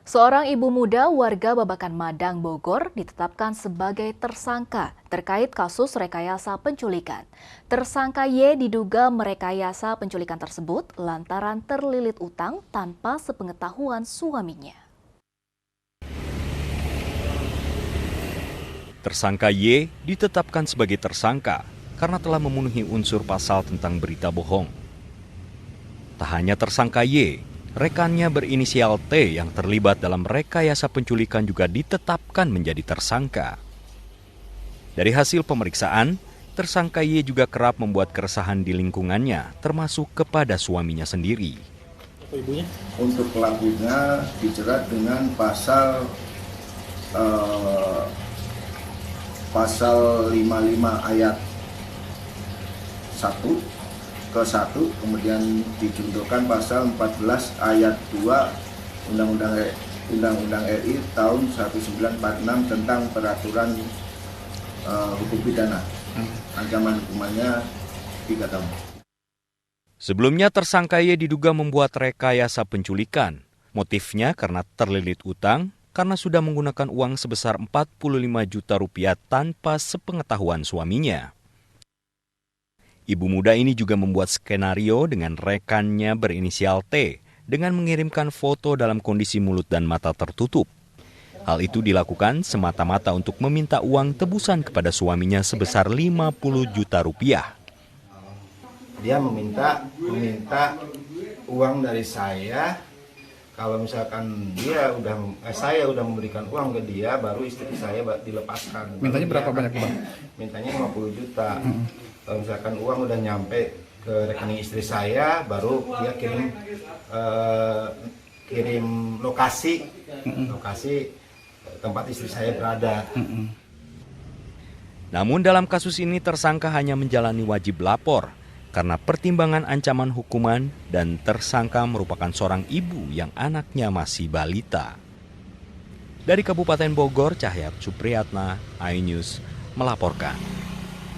Seorang ibu muda warga Babakan Madang, Bogor ditetapkan sebagai tersangka terkait kasus rekayasa penculikan. Tersangka Y diduga merekayasa penculikan tersebut lantaran terlilit utang tanpa sepengetahuan suaminya. Tersangka Y ditetapkan sebagai tersangka karena telah memenuhi unsur pasal tentang berita bohong. Tak hanya tersangka Y, rekannya berinisial T yang terlibat dalam rekayasa penculikan juga ditetapkan menjadi tersangka. Dari hasil pemeriksaan, tersangka Y juga kerap membuat keresahan di lingkungannya, termasuk kepada suaminya sendiri. Untuk pelakunya dijerat dengan pasal 55 ayat 1 ke 1, kemudian dijunturkan pasal 14 ayat 2 Undang-Undang RI tahun 1946 tentang peraturan hukum pidana. Ancaman hukumannya 3 tahun. Sebelumnya tersangka Y diduga membuat rekayasa penculikan. Motifnya karena terlilit utang, karena sudah menggunakan uang sebesar 45 juta rupiah tanpa sepengetahuan suaminya. Ibu muda ini juga membuat skenario dengan rekannya berinisial T dengan mengirimkan foto dalam kondisi mulut dan mata tertutup. Hal itu dilakukan semata-mata untuk meminta uang tebusan kepada suaminya sebesar 50 juta rupiah. Dia meminta uang dari saya. Kalau misalkan saya udah memberikan uang ke dia, baru istri saya dilepaskan. Mintanya berapa banyak, Bang? Mintanya 50 juta. Kalau misalkan uang udah nyampe ke rekening istri saya, baru dia kirim lokasi tempat istri saya berada. Namun dalam kasus ini tersangka hanya menjalani wajib lapor karena pertimbangan ancaman hukuman dan tersangka merupakan seorang ibu yang anaknya masih balita. Dari Kabupaten Bogor, Cahyat Supriyatna, iNews melaporkan.